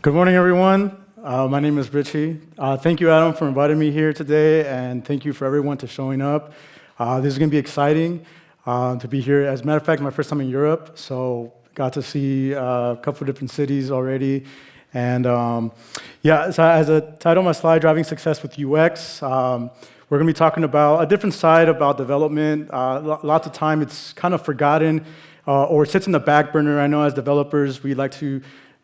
Good morning, everyone. My name is Richie. Thank you, Adam, for inviting me here today, and thank you for everyone for showing up. This is going to be exciting to be here. As a matter of fact, my first time in Europe, so got to see a couple of different cities already. And so as a title on my slide, Driving Success with UX, we're going to be talking about a different side about development. Lots of time it's kind of forgotten or sits in the back burner. I know as developers, we like to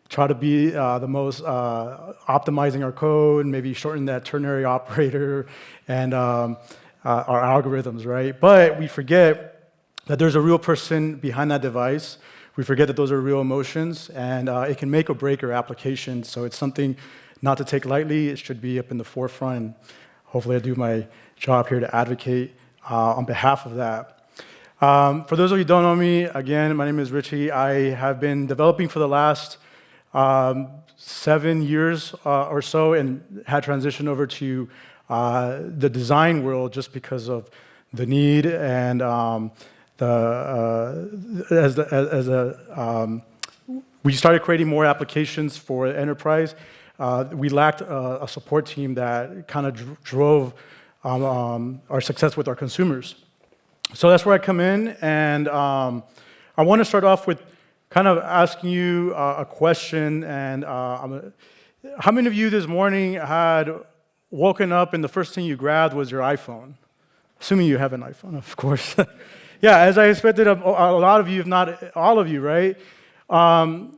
try to be the most optimizing our code, maybe shorten that ternary operator and our algorithms, right? But we forget that there's a real person behind that device. We forget that those are real emotions, and it can make or break your application. So it's something not to take lightly. It should be up in the forefront. And hopefully I do my job here to advocate on behalf of that. For those of you who don't know me, again, my name is Richie. I have been developing for the last 7 years or so, and had transitioned over to the design world just because of the need and we started creating more applications for enterprise. We lacked a support team that kind of drove our success with our consumers. So that's where I come in, and I want to start off with kind of asking you a question, and how many of you this morning had woken up and the first thing you grabbed was your iPhone? Assuming you have an iPhone, of course. Yeah, as I expected, a lot of you, if not all of you, right? I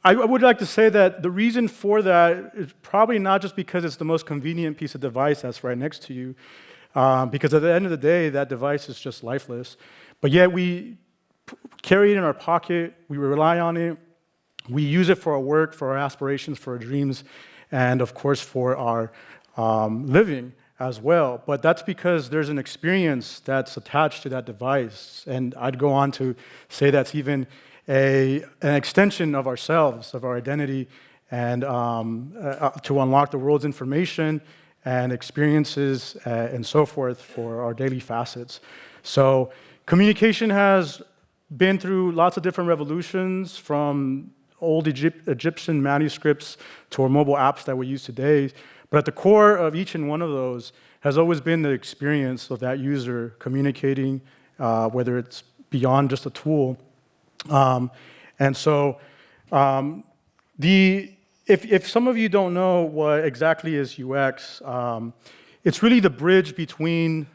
would like to say that the reason for that is probably not just because it's the most convenient piece of device that's right next to you, because at the end of the day, that device is just lifeless. But yet we carry it in our pocket, we rely on it, we use it for our work, for our aspirations, for our dreams, and of course for our living as well. But that's because there's an experience that's attached to that device, and I'd go on to say that's even an extension of ourselves, of our identity, and to unlock the world's information and experiences and so forth for our daily facets. So communication has been through lots of different revolutions, from old Egyptian manuscripts to our mobile apps that we use today. But at the core of each and one of those has always been the experience of that user communicating, whether it's beyond just a tool. If some of you don't know what exactly is UX, it's really the bridge between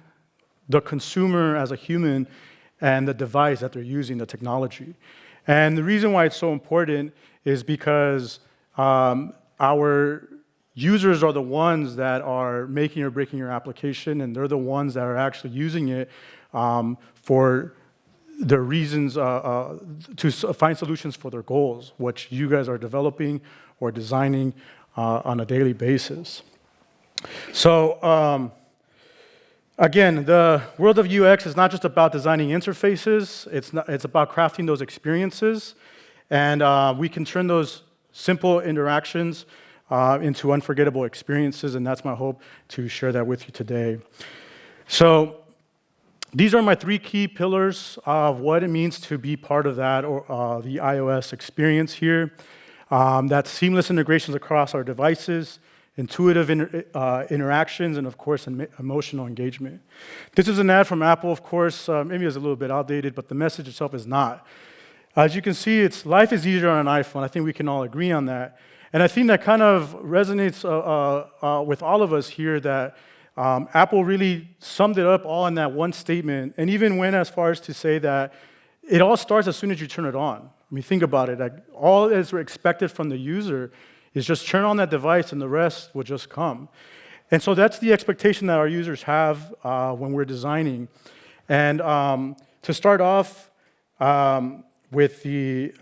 the consumer as a human and the device that they're using, the technology. And the reason why it's so important is because our users are the ones that are making or breaking your application, and they're the ones that are actually using it for their reasons to find solutions for their goals, which you guys are developing or designing on a daily basis. So, again, the world of UX is not just about designing interfaces, it's about crafting those experiences, and we can turn those simple interactions into unforgettable experiences, and that's my hope to share that with you today. So these are my 3 key pillars of what it means to be part of that, or the iOS experience here. That's seamless integrations across our devices, intuitive interactions, and of course, emotional engagement. This is an ad from Apple, of course. Maybe it's a little bit outdated, but the message itself is not. As you can see, life is easier on an iPhone. I think we can all agree on that. And I think that kind of resonates with all of us here, that Apple really summed it up all in that one statement, and even went as far as to say that it all starts as soon as you turn it on. I mean, think about it. Like, all that is expected from the user is just turn on that device and the rest will just come. And so that's the expectation that our users have when we're designing. And to start off with the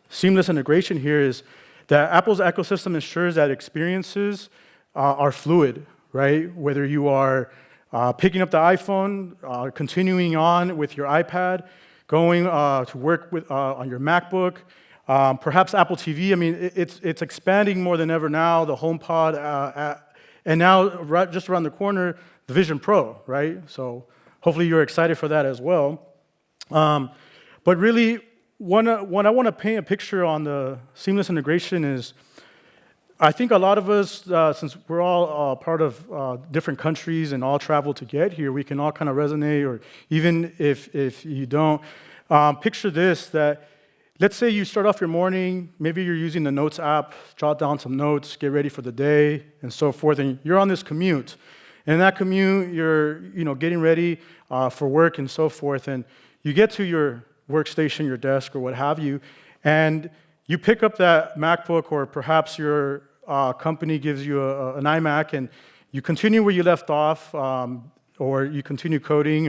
seamless integration here is that Apple's ecosystem ensures that experiences are fluid, right? Whether you are picking up the iPhone, continuing on with your iPad, going to work on your MacBook, perhaps Apple TV. I mean, it's expanding more than ever now, the HomePod, and now just around the corner, the Vision Pro, right? So hopefully you're excited for that as well. But really, what I want to paint a picture on the seamless integration is I think a lot of us, since we're all part of different countries and all travel to get here, we can all kind of resonate, or even if you don't, picture this, that let's say you start off your morning, maybe you're using the Notes app, jot down some notes, get ready for the day, and so forth, and you're on this commute. And in that commute, you're getting ready for work and so forth, and you get to your workstation, your desk, or what have you, and you pick up that MacBook, or perhaps your company gives you an iMac, and you continue where you left off, or you continue coding,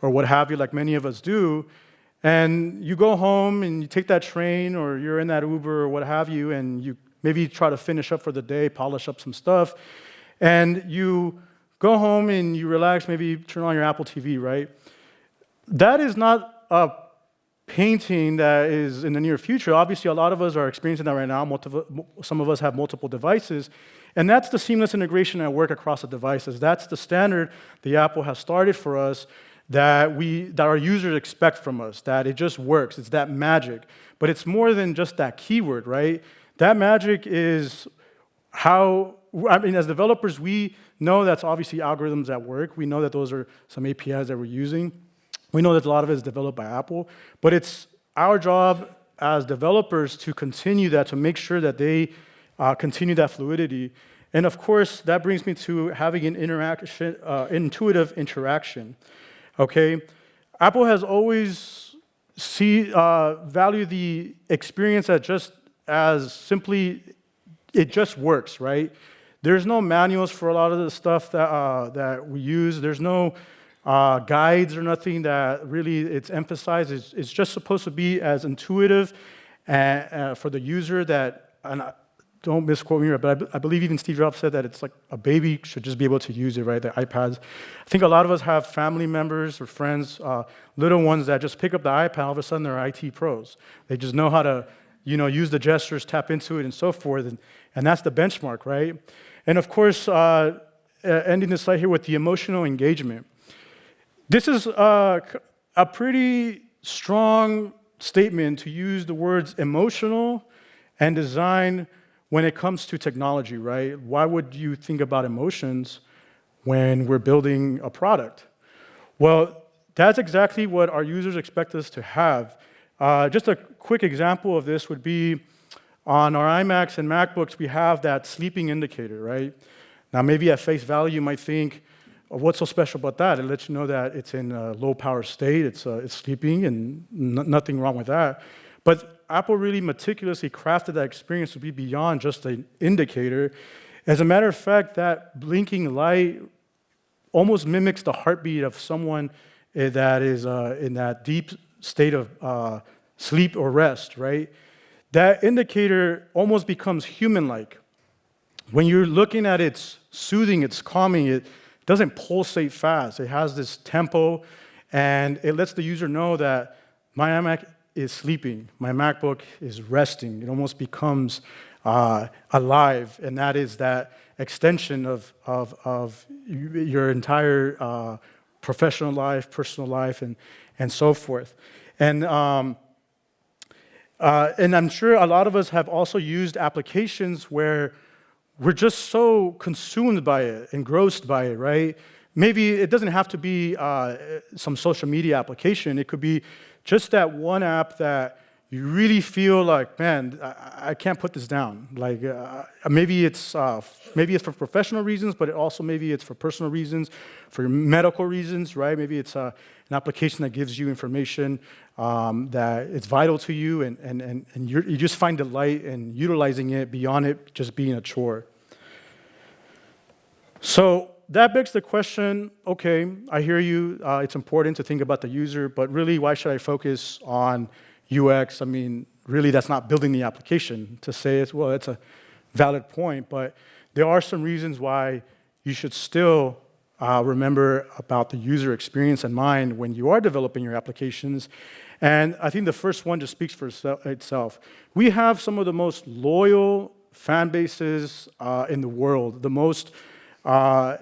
or what have you, like many of us do. And you go home, and you take that train, or you're in that Uber, or what have you, and you maybe try to finish up for the day, polish up some stuff, and you go home and you relax, maybe turn on your Apple TV, right? That is not a painting that is in the near future. Obviously, a lot of us are experiencing that right now. Some of us have multiple devices. And that's the seamless integration at work across the devices. That's the standard the Apple has started for us that our users expect from us, that it just works. It's that magic. But it's more than just that keyword, right? That magic is as developers, we know that's obviously algorithms at work. We know that those are some APIs that we're using. We know that a lot of it is developed by Apple, but it's our job as developers to continue that, to make sure that they continue that fluidity. And of course, that brings me to having an intuitive interaction. Okay, Apple has always valued the experience as simply it just works, right? There's no manuals for a lot of the stuff that we use. There's no guides or nothing that really it's emphasized. It's just supposed to be as intuitive for the user that, and don't misquote me, but I believe even Steve Jobs said that it's like a baby should just be able to use it, right? The iPads. I think a lot of us have family members or friends, little ones that just pick up the iPad, all of a sudden they're IT pros. They just know how to, use the gestures, tap into it, and so forth, and that's the benchmark, right? And of course, ending this slide here with the emotional engagement. This is a pretty strong statement to use the words emotional and design when it comes to technology, right? Why would you think about emotions when we're building a product? Well, that's exactly what our users expect us to have. Just a quick example of this would be on our iMacs and MacBooks, we have that sleeping indicator, right? Now, maybe at face value, you might think, what's so special about that? It lets you know that it's in a low power state, it's sleeping, and nothing wrong with that. But Apple really meticulously crafted that experience to be beyond just an indicator. As a matter of fact, that blinking light almost mimics the heartbeat of someone that is in that deep state of sleep or rest, right? That indicator almost becomes human-like. When you're looking at it, it's soothing, it's calming, it doesn't pulsate fast. It has this tempo, and it lets the user know that my iMac is sleeping, my MacBook is resting. It almost becomes alive, and that is that extension of your entire professional life, personal life, and so forth. And I'm sure a lot of us have also used applications where we're just so consumed by it, engrossed by it, right? Maybe it doesn't have to be some social media application. It could be just that one app that you really feel like, man, I can't put this down. Like maybe it's for professional reasons, but maybe it's for personal reasons, for medical reasons, right? Maybe it's an application that gives you information that it's vital to you, and you just find delight in utilizing it beyond it just being a chore. So that begs the question, okay, I hear you, it's important to think about the user, but really, why should I focus on UX? I mean, really, that's not building the application. To say it's a valid point, but there are some reasons why you should still remember about the user experience in mind when you are developing your applications. And I think the first one just speaks for itself. We have some of the most loyal fan bases in the world, the most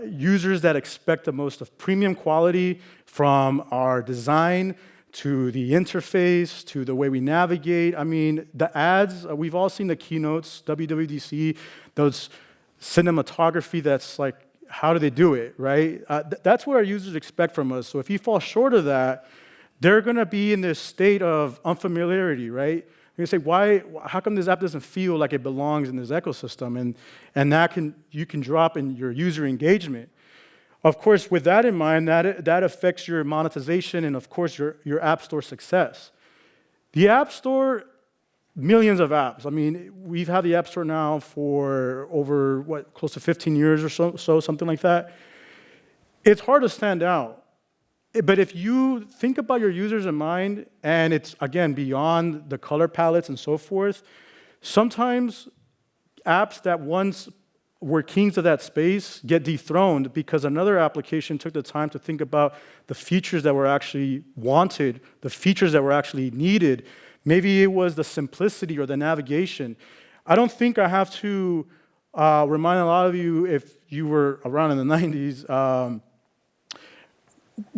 users that expect the most of premium quality from our design to the interface, to the way we navigate. I mean, the ads, we've all seen the keynotes, WWDC, those cinematography that's like, how do they do it, right? That's what our users expect from us. So if you fall short of that, they're gonna be in this state of unfamiliarity, right? You're gonna say, how come this app doesn't feel like it belongs in this ecosystem? And you can drop in your user engagement. Of course, with that in mind, that affects your monetization and, of course, your App Store success. The App Store, millions of apps. I mean, we've had the App Store now for over, close to 15 years or so, something like that. It's hard to stand out. But if you think about your users in mind, and it's, again, beyond the color palettes and so forth, sometimes apps that once were kings of that space get dethroned because another application took the time to think about the features that were actually wanted, the features that were actually needed. Maybe it was the simplicity or the navigation. I don't think I have to remind a lot of you, if you were around in the 90s,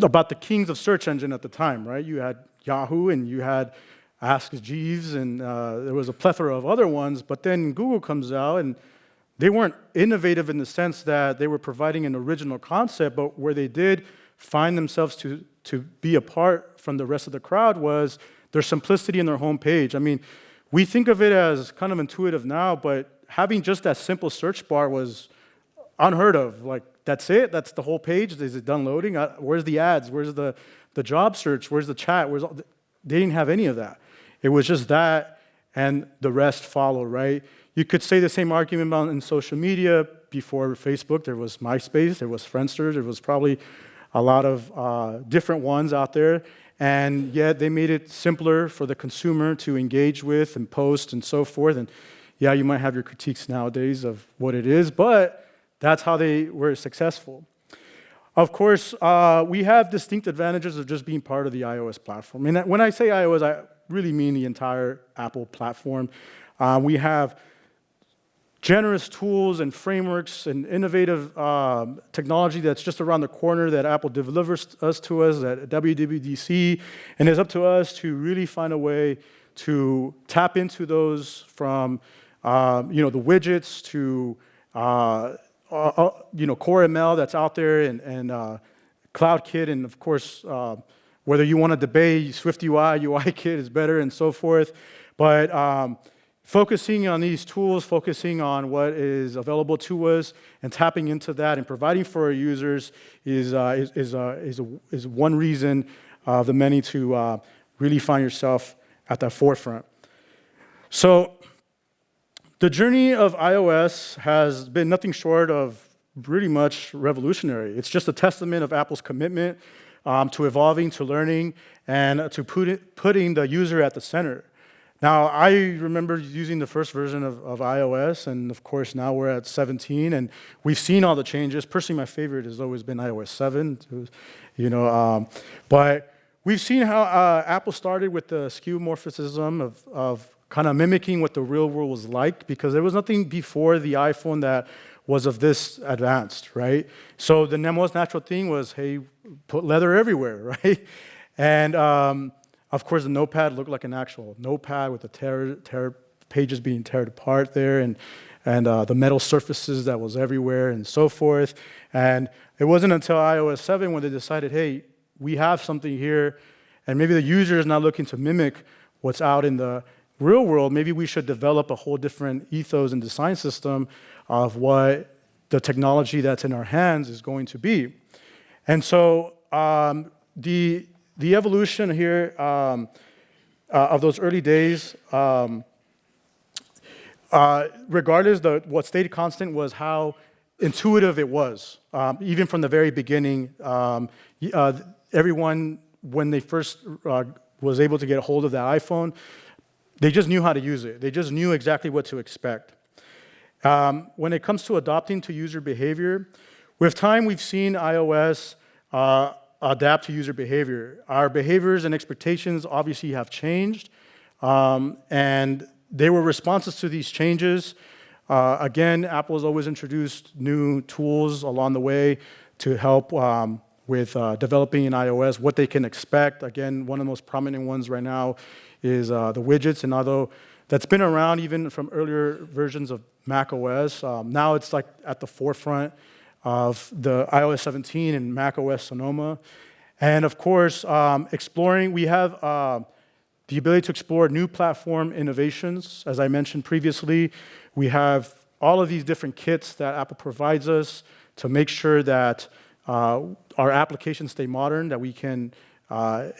about the kings of search engine at the time, right? You had Yahoo and you had Ask Jeeves, and there was a plethora of other ones, but then Google comes out, and they weren't innovative in the sense that they were providing an original concept, but where they did find themselves to be apart from the rest of the crowd was their simplicity in their homepage. I mean, we think of it as kind of intuitive now, but having just that simple search bar was unheard of. Like, that's it? That's the whole page? Is it done loading? Where's the ads? Where's the job search? Where's the chat? They didn't have any of that. It was just that, and the rest followed, right? You could say the same argument about in social media. Before Facebook, there was MySpace, there was Friendster, there was probably a lot of different ones out there, and yet they made it simpler for the consumer to engage with and post and so forth. And yeah, you might have your critiques nowadays of what it is, but that's how they were successful. Of course, we have distinct advantages of just being part of the iOS platform. And when I say iOS, I really mean the entire Apple platform. We have generous tools and frameworks and innovative technology that's just around the corner that Apple delivers to us at WWDC, and it's up to us to really find a way to tap into those, from the widgets to Core ML that's out there, and CloudKit, and of course whether you want to debate SwiftUI, UIKit is better, and so forth, but focusing on these tools, focusing on what is available to us, and tapping into that and providing for our users is one reason of the many to really find yourself at the forefront. So the journey of iOS has been nothing short of pretty much revolutionary. It's just a testament of Apple's commitment to evolving, to learning, and to putting the user at the center. Now, I remember using the first version of iOS, and of course now we're at 17, and we've seen all the changes. Personally, my favorite has always been iOS 7, but we've seen how Apple started with the skeuomorphism of kind of mimicking what the real world was like, because there was nothing before the iPhone that was of this advanced, right? So the most natural thing was, hey, put leather everywhere, right? And of course, the notepad looked like an actual notepad with the pages being teared apart there, and the metal surfaces that was everywhere, and so forth. And it wasn't until iOS 7 when they decided, hey, we have something here, and maybe the user is not looking to mimic what's out in the real world. Maybe we should develop a whole different ethos and design system of what the technology that's in our hands is going to be. And so the evolution here of those early days, regardless, what stayed constant was how intuitive it was. Even from the very beginning, everyone, when they first was able to get a hold of that iPhone, they just knew how to use it. They just knew exactly what to expect. When it comes to adopting to user behavior, with time we've seen iOS adapt to user behavior. Our behaviors and expectations obviously have changed, and they were responses to these changes. Again, Apple has always introduced new tools along the way to help with developing in iOS, what they can expect. Again, one of the most prominent ones right now is the widgets, and although that's been around even from earlier versions of Mac OS, now it's like at the forefront of the iOS 17 and Mac OS Sonoma. And of course, exploring, we have the ability to explore new platform innovations. As I mentioned previously, we have all of these different kits that Apple provides us to make sure that our applications stay modern, that we can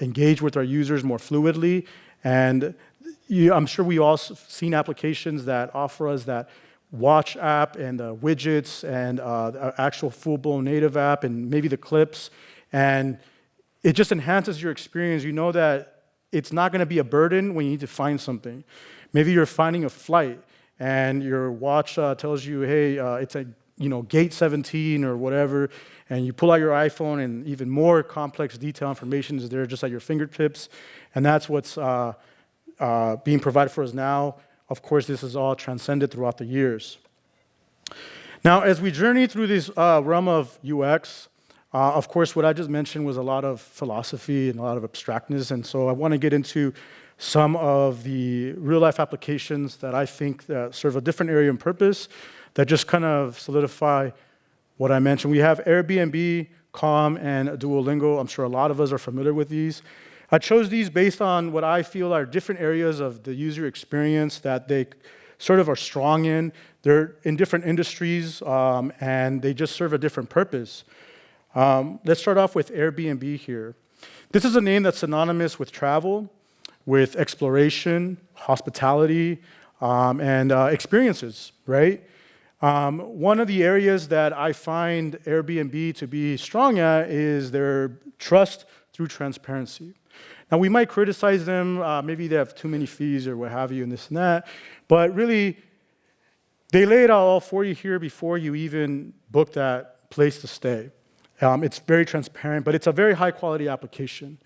engage with our users more fluidly. And I'm sure we all seen applications that offer us that watch app and the widgets and the actual full-blown native app and maybe the clips. And it just enhances your experience. You know that it's not going to be a burden when you need to find something. Maybe you're finding a flight and your watch tells you, hey, it's a gate 17 or whatever, and you pull out your iPhone and even more complex detailed information is there just at your fingertips. And that's what's being provided for us now. Of course, this is all transcended throughout the years. Now, as we journey through this realm of UX, of course, what I just mentioned was a lot of philosophy and a lot of abstractness, and so I want to get into some of the real-life applications that I think that serve a different area and purpose that just kind of solidify what I mentioned. We have Airbnb, Calm, and Duolingo. I'm sure a lot of us are familiar with these. I chose these based on what I feel are different areas of the user experience that they sort of are strong in. They're in different industries, and they just serve a different purpose. Let's start off with Airbnb here. This is a name that's synonymous with travel, with exploration, hospitality, and experiences, right? One of the areas that I find Airbnb to be strong at is their trust through transparency. Now, we might criticize them, maybe they have too many fees or what have you and this and that, but really, they lay it out all for you here before you even book that place to stay. It's very transparent, but it's a very high-quality application.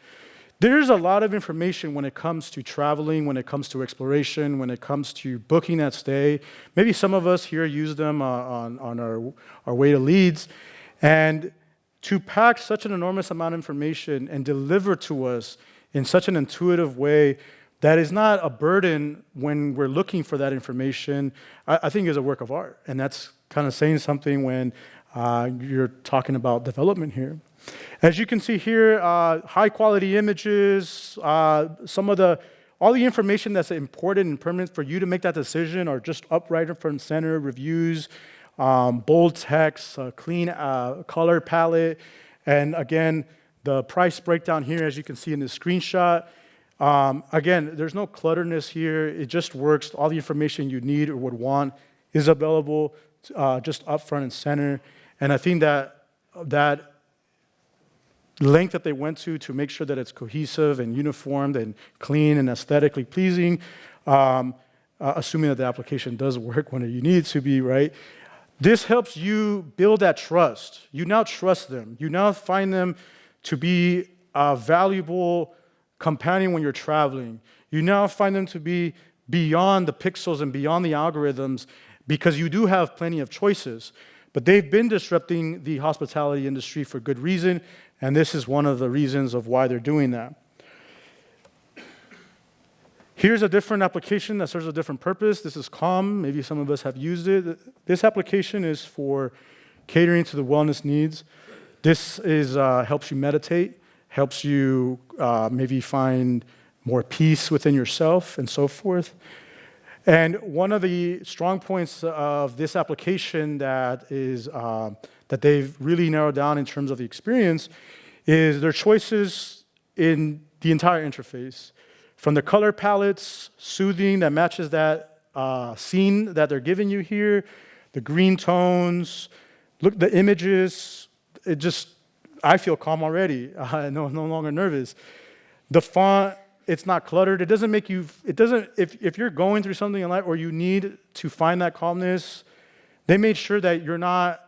There's a lot of information when it comes to traveling, when it comes to exploration, when it comes to booking that stay. Maybe some of us here use them on our way to Leeds. And to pack such an enormous amount of information and deliver to us in such an intuitive way that is not a burden when we're looking for that information, I think is a work of art. And that's kind of saying something when you're talking about development here. As you can see here, high-quality images, all the information that's important and permanent for you to make that decision are just up right in front and center, reviews, bold text, clean color palette, and again, the price breakdown here, as you can see in this screenshot. Again, there's no clutterness here. It just works. All the information you need or would want is available just up front and center. And I think that length that they went to make sure that it's cohesive and uniformed and clean and aesthetically pleasing, assuming that the application does work when you need it to be, right? This helps you build that trust. You now trust them. You now find them to be a valuable companion when you're traveling. You now find them to be beyond the pixels and beyond the algorithms because you do have plenty of choices. But they've been disrupting the hospitality industry for good reason, and this is one of the reasons of why they're doing that. Here's a different application that serves a different purpose. This is Calm. Maybe some of us have used it. This application is for catering to the wellness needs. This is helps you meditate, helps you maybe find more peace within yourself and so forth. And one of the strong points of this application that they've really narrowed down in terms of the experience is their choices in the entire interface. From the color palettes, soothing that matches that scene that they're giving you here, the green tones, look, the images, I feel calm already. I'm no longer nervous. The font, it's not cluttered. It doesn't make you, if you're going through something in life or you need to find that calmness, they made sure that you're not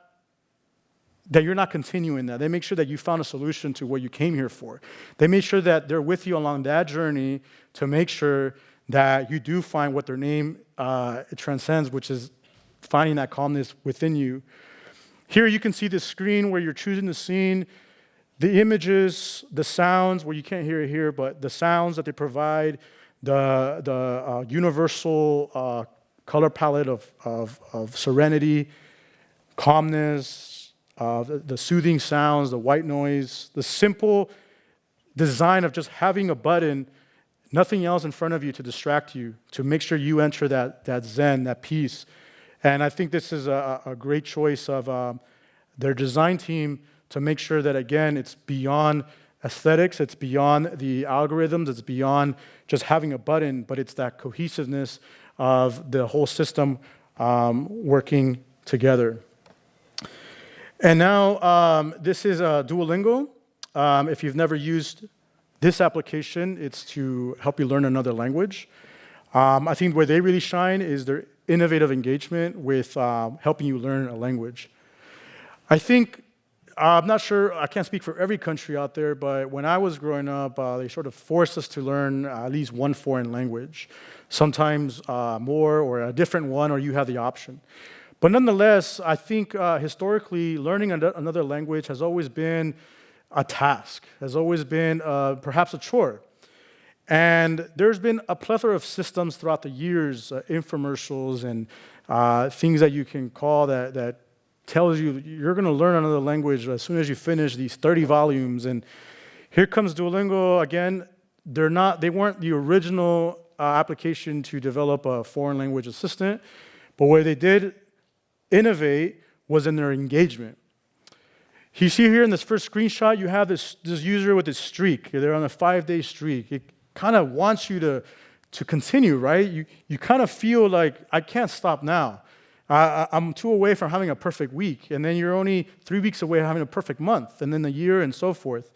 continuing that. They make sure that you found a solution to what you came here for. They made sure that they're with you along that journey to make sure that you do find what their name transcends, which is finding that calmness within you. Here you can see the screen where you're choosing the scene. The images, the sounds, well, you can't hear it here, but the sounds that they provide, the universal color palette of serenity, calmness, the soothing sounds, the white noise, the simple design of just having a button, nothing else in front of you to distract you, to make sure you enter that zen, that peace. And I think this is a great choice of their design team to make sure that, again, it's beyond aesthetics, it's beyond the algorithms, it's beyond just having a button, but it's that cohesiveness of the whole system working together. And now this is Duolingo. If you've never used this application, it's to help you learn another language. I think where they really shine is their innovative engagement with helping you learn a language. I think, I'm not sure, I can't speak for every country out there, but when I was growing up, they sort of forced us to learn at least one foreign language, sometimes more or a different one, or you have the option. But nonetheless, I think historically, learning another language has always been a task, has always been perhaps a chore. And there's been a plethora of systems throughout the years, infomercials and things that you can call that tells you you're going to learn another language as soon as you finish these 30 volumes. And here comes Duolingo again. They weren't the original application to develop a foreign language assistant, but where they did innovate was in their engagement. You see here in this first screenshot, you have this user with this streak. They're on a 5-day streak. It kind of wants you to continue, right? You kind of feel like, I can't stop now. I'm 2 away from having a perfect week, and then you're only 3 weeks away from having a perfect month, and then a year, and so forth.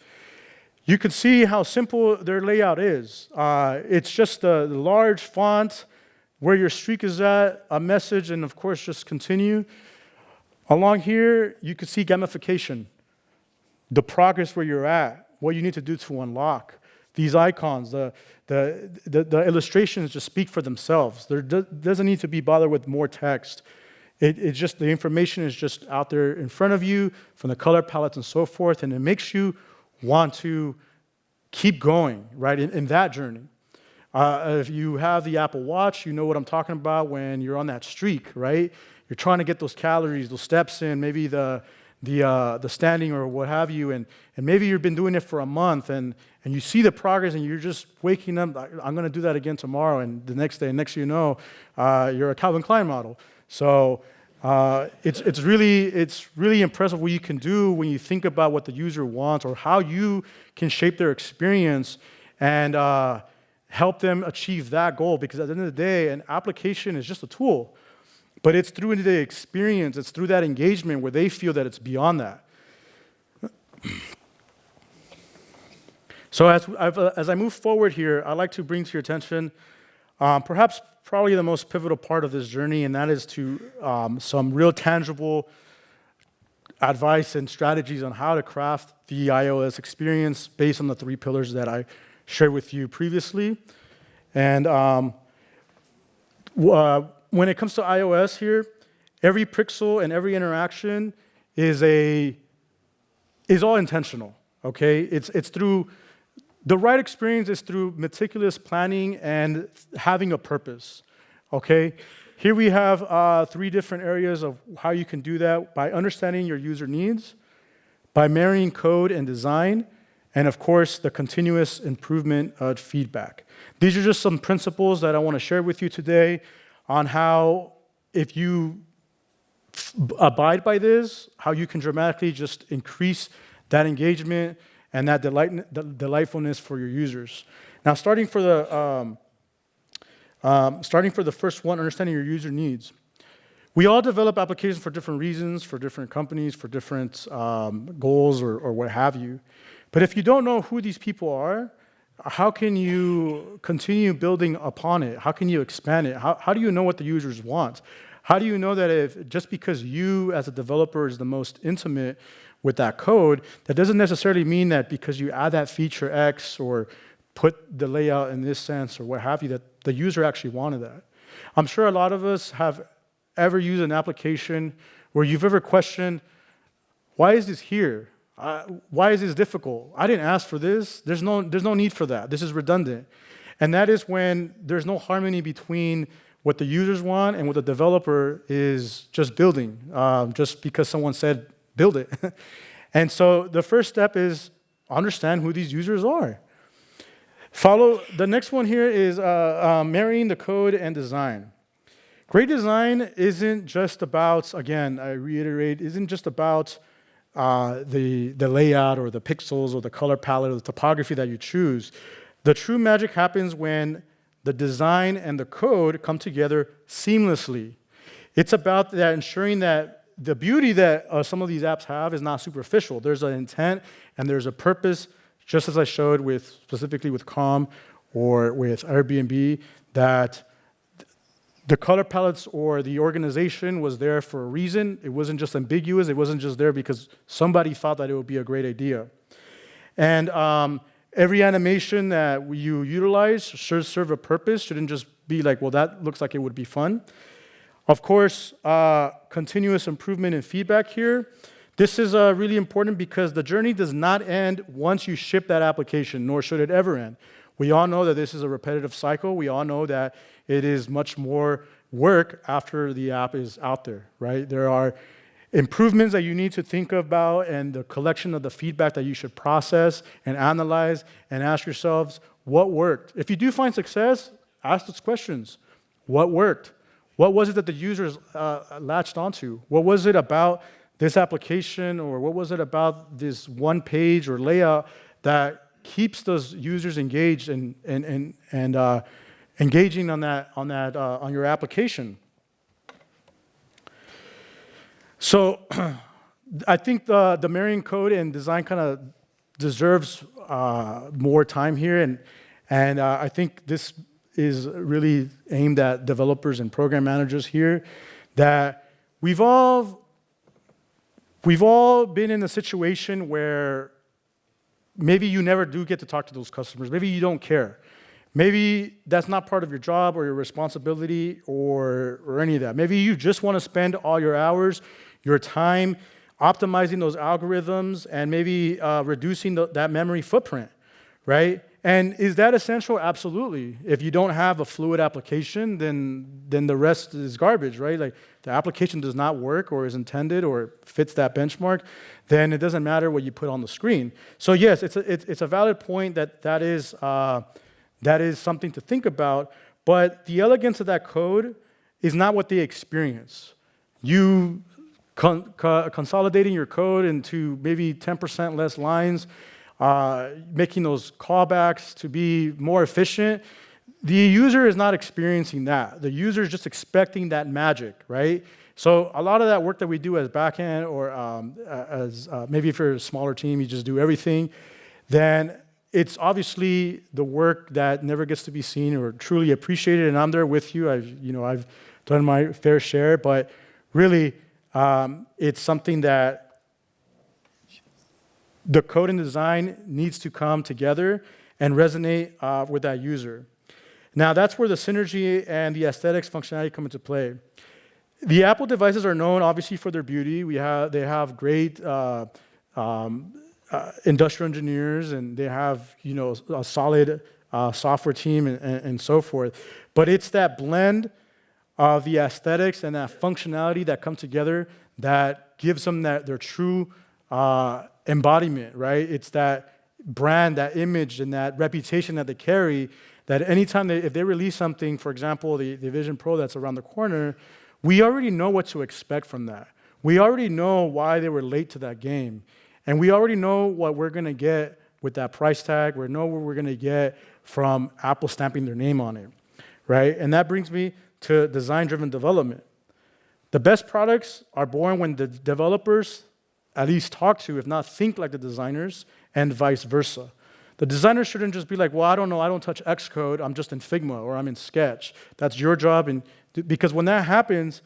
You can see how simple their layout is. It's just a large font where your streak is at, a message, and of course, just continue. Along here, you can see gamification, the progress where you're at, what you need to do to unlock. These icons, the illustrations just speak for themselves. There doesn't need to be bothered with more text. It's just the information is just out there in front of you from the color palettes and so forth, and it makes you want to keep going, right, in that journey. If you have the Apple Watch, you know what I'm talking about when you're on that streak, right? You're trying to get those calories, those steps in, maybe the standing or what have you, and maybe you've been doing it for a month, and you see the progress, and you're just waking up, I'm going to do that again tomorrow, and the next day, next you know, you're a Calvin Klein model. So it's really impressive what you can do when you think about what the user wants or how you can shape their experience and help them achieve that goal. Because at the end of the day, an application is just a tool, but it's through the experience, it's through that engagement where they feel that it's beyond that. So as I move forward here, I'd like to bring to your attention probably the most pivotal part of this journey, and that is to some real tangible advice and strategies on how to craft the iOS experience based on the 3 pillars that I shared with you previously. And when it comes to iOS here, every pixel and every interaction is all intentional, okay? It's through the right experience is through meticulous planning and having a purpose, okay? Here we have 3 different areas of how you can do that: by understanding your user needs, by marrying code and design, and of course, the continuous improvement of feedback. These are just some principles that I want to share with you today on how, if you abide by this, how you can dramatically just increase that engagement and that delightfulness for your users. Now, starting for the first one, understanding your user needs. We all develop applications for different reasons, for different companies, for different goals or what have you. But if you don't know who these people are, how can you continue building upon it? How can you expand it? How do you know what the users want? How do you know that if just because you as a developer is the most intimate with that code, that doesn't necessarily mean that because you add that feature X or put the layout in this sense or what have you, that the user actually wanted that. I'm sure a lot of us have ever used an application where you've ever questioned, why is this here? Why is this difficult? I didn't ask for this. There's no need for that. This is redundant. And that is when there's no harmony between what the users want and what the developer is just building, just because someone said, build it. And so the first step is understand who these users are. The next one here is marrying the code and design. Great design isn't just about, again, I reiterate, isn't just about the layout or the pixels or the color palette or the topography that you choose. The true magic happens when the design and the code come together seamlessly. It's about that ensuring that the beauty that some of these apps have is not superficial. There's an intent and there's a purpose, just as I showed specifically with Calm or with Airbnb, that the color palettes or the organization was there for a reason. It wasn't just ambiguous. It wasn't just there because somebody thought that it would be a great idea. And every animation that you utilize should serve a purpose, shouldn't just be like, well, that looks like it would be fun. Of course, continuous improvement and feedback here. This is really important because the journey does not end once you ship that application, nor should it ever end. We all know that this is a repetitive cycle. We all know that it is much more work after the app is out there, right? There are improvements that you need to think about and the collection of the feedback that you should process and analyze and ask yourselves, what worked? If you do find success, ask those questions. What worked? What was it that the users latched onto? What was it about this application, or what was it about this one page or layout that keeps those users engaged and engaging on your application? So I think the marrying code and design kind of deserves more time here, and I think this is really aimed at developers and program managers here, that we've all been in a situation where maybe you never do get to talk to those customers. Maybe you don't care. Maybe that's not part of your job or your responsibility or any of that. Maybe you just want to spend all your hours, your time optimizing those algorithms and maybe reducing that memory footprint, right? And is that essential? Absolutely. If you don't have a fluid application, then the rest is garbage, right? Like the application does not work or is intended or fits that benchmark, then it doesn't matter what you put on the screen. So yes, it's a valid point that is something to think about, but the elegance of that code is not what they experience. You consolidating your code into maybe 10% less lines, making those callbacks to be more efficient, the user is not experiencing that. The user is just expecting that magic, right? So a lot of that work that we do as backend or maybe if you're a smaller team, you just do everything, then it's obviously the work that never gets to be seen or truly appreciated, and I'm there with you. I've done my fair share, but really it's something that the code and design needs to come together and resonate with that user. Now, that's where the synergy and the aesthetics functionality come into play. The Apple devices are known, obviously, for their beauty. They have great industrial engineers, and they have a solid software team and so forth. But it's that blend of the aesthetics and that functionality that come together that gives them their true embodiment, right? It's that brand, that image, and that reputation that they carry, that anytime if they release something, for example, the Vision Pro that's around the corner, we already know what to expect from that. We already know why they were late to that game. And we already know what we're going to get with that price tag. We know what we're going to get from Apple stamping their name on it, right? And that brings me to design-driven development. The best products are born when the developers at least talk to, if not think like the designers, and vice versa. The designer shouldn't just be like, well, I don't know, I don't touch Xcode, I'm just in Figma or I'm in Sketch. That's your job. Because when that happens,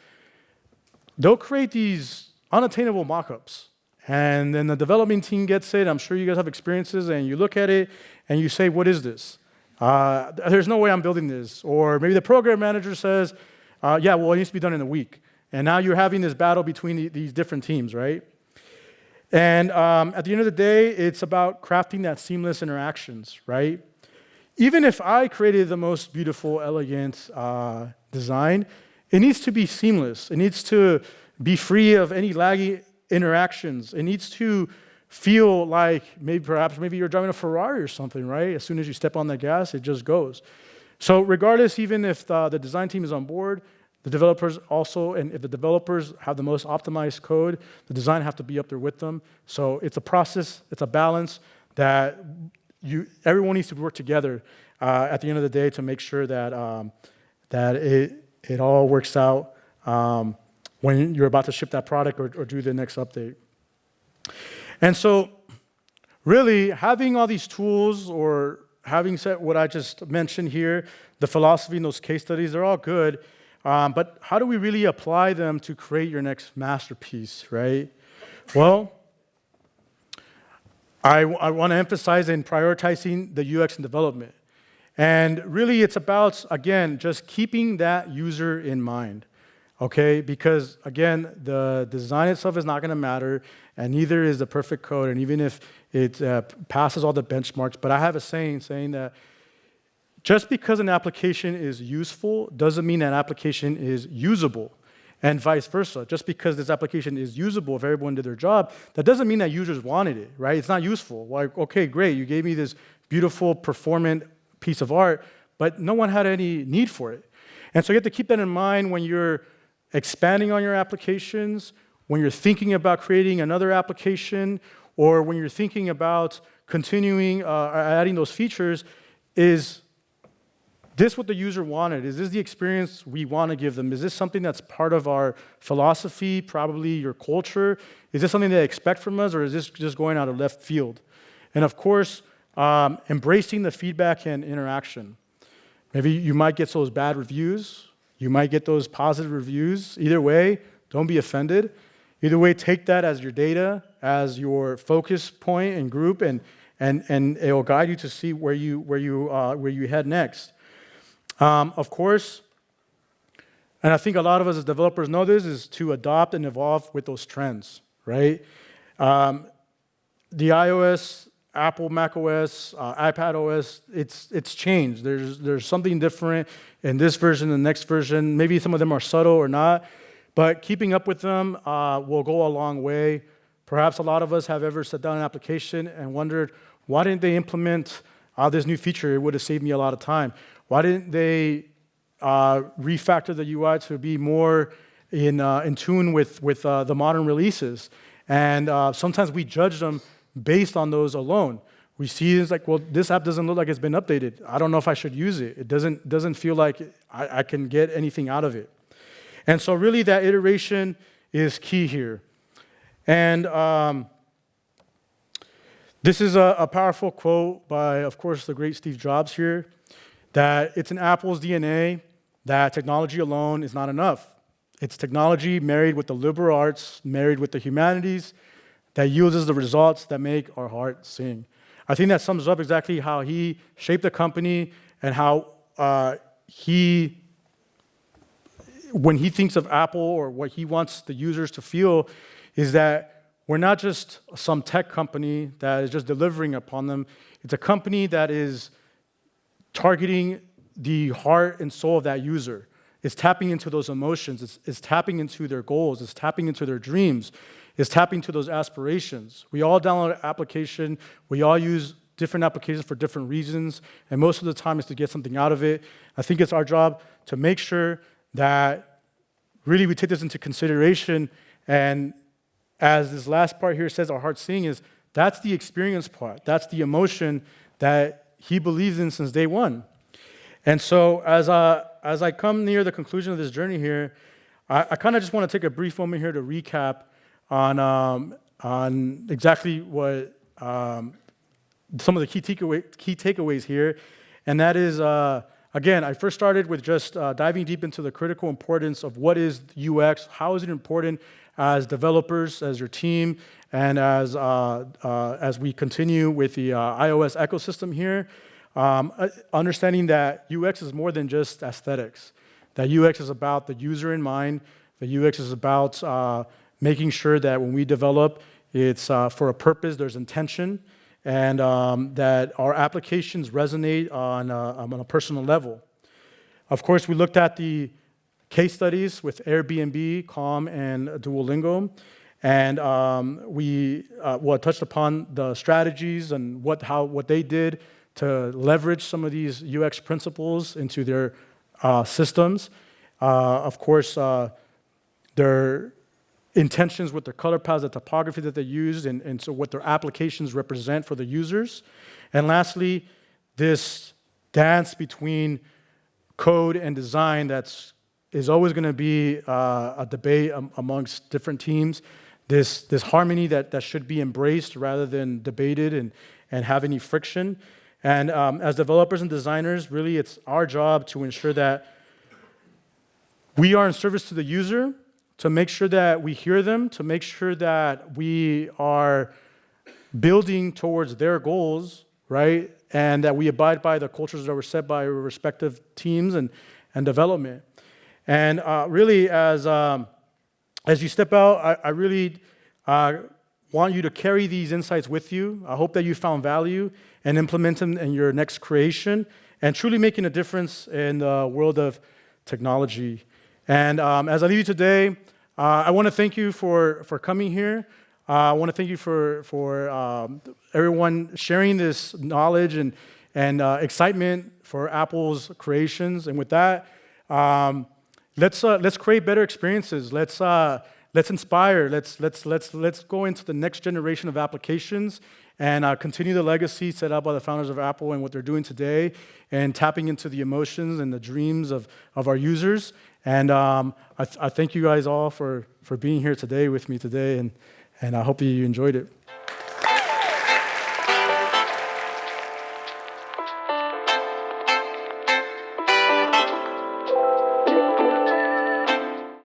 they'll create these unattainable mock-ups. And then the development team gets it. I'm sure you guys have experiences, and you look at it and you say, what is this? There's no way I'm building this. Or maybe the program manager says, yeah, well, it needs to be done in a week. And now you're having this battle between these different teams, right? And at the end of the day, it's about crafting that seamless interactions, right? Even if I created the most beautiful, elegant design, it needs to be seamless. It needs to be free of any laggy interactions. It needs to feel like maybe you're driving a Ferrari or something, right? As soon as you step on the gas, it just goes. So regardless, even if the design team is on board, the developers also, and if the developers have the most optimized code, the design have to be up there with them. So it's a process, it's a balance that everyone needs to work together at the end of the day to make sure that it all works out when you're about to ship that product or do the next update. And so really having all these tools or having said what I just mentioned here, the philosophy and those case studies, they're all good. But how do we really apply them to create your next masterpiece, right? Well, I want to emphasize in prioritizing the UX and development. And really it's about, again, just keeping that user in mind, okay? Because again, the design itself is not going to matter, and neither is the perfect code, and even if it passes all the benchmarks. But I have a saying that just because an application is useful doesn't mean that application is usable, and vice versa. Just because this application is usable, if everyone did their job, that doesn't mean that users wanted it, right? It's not useful. Like, okay, great, you gave me this beautiful, performant piece of art, but no one had any need for it. And so you have to keep that in mind when you're expanding on your applications, when you're thinking about creating another application, or when you're thinking about continuing adding those features. Is this what the user wanted? Is this the experience we want to give them? Is this something that's part of our philosophy, probably your culture? Is this something they expect from us, or is this just going out of left field? And of course, embracing the feedback and interaction. Maybe you might get those bad reviews. You might get those positive reviews. Either way, don't be offended. Either way, take that as your data, as your focus point and group, and it will guide you to see where you head next. Of course, and I think a lot of us as developers know this, is to adopt and evolve with those trends, right? The iOS, Apple, macOS, iPad OS, it's changed. There's something different in this version, the next version. Maybe some of them are subtle or not, but keeping up with them will go a long way. Perhaps a lot of us have ever sat down an application and wondered, why didn't they implement this new feature? It would have saved me a lot of time. Why didn't they refactor the UI to be more in tune with the modern releases? And sometimes we judge them based on those alone. We see it's like, well, this app doesn't look like it's been updated. I don't know if I should use it. It doesn't feel like I can get anything out of it. And so really that iteration is key here. And this is a powerful quote by, of course, the great Steve Jobs here, that it's in Apple's DNA that technology alone is not enough. It's technology married with the liberal arts, married with the humanities, that yields the results that make our heart sing. I think that sums up exactly how he shaped the company and how when he thinks of Apple or what he wants the users to feel, is that we're not just some tech company that is just delivering upon them. It's a company that is targeting the heart and soul of that user. It's tapping into those emotions. It's tapping into their goals. It's tapping into their dreams. It's tapping into those aspirations. We all download an application. We all use different applications for different reasons, and most of the time it's to get something out of it. I think it's our job to make sure that really we take this into consideration, and as this last part here says, our heart sing, is that's the experience part. That's the emotion that he believes in since day one. And so as I come near the conclusion of this journey here, I kind of just want to take a brief moment here to recap on exactly what some of the key takeaways here, and that is, again, I first started with just diving deep into the critical importance of what is UX, how is it important as developers, as your team, and as we continue with the iOS ecosystem here, understanding that UX is more than just aesthetics, that UX is about the user in mind, that UX is about making sure that when we develop, It's for a purpose, there's intention, and that our applications resonate on a personal level. Of course, we looked at the case studies with Airbnb, Calm, and Duolingo, and we touched upon the strategies and what they did to leverage some of these UX principles into their systems. Of course, their intentions with their color palettes, the topography that they used, and so what their applications represent for the users. And lastly, this dance between code and design is always going to be a debate amongst different teams. This harmony that should be embraced rather than debated and have any friction. And as developers and designers, really it's our job to ensure that we are in service to the user, to make sure that we hear them, to make sure that we are building towards their goals, right? And that we abide by the cultures that were set by our respective teams and development. And really, as you step out, I really want you to carry these insights with you. I hope that you found value and implement them in your next creation and truly making a difference in the world of technology. And as I leave you today, I want to thank you for coming here. I want to thank you for everyone sharing this knowledge and excitement for Apple's creations. And with that, let's create better experiences. Let's inspire. Let's go into the next generation of applications and continue the legacy set up by the founders of Apple and what they're doing today, and tapping into the emotions and the dreams of our users. And I thank you guys all for being here today with me today, and I hope you enjoyed it.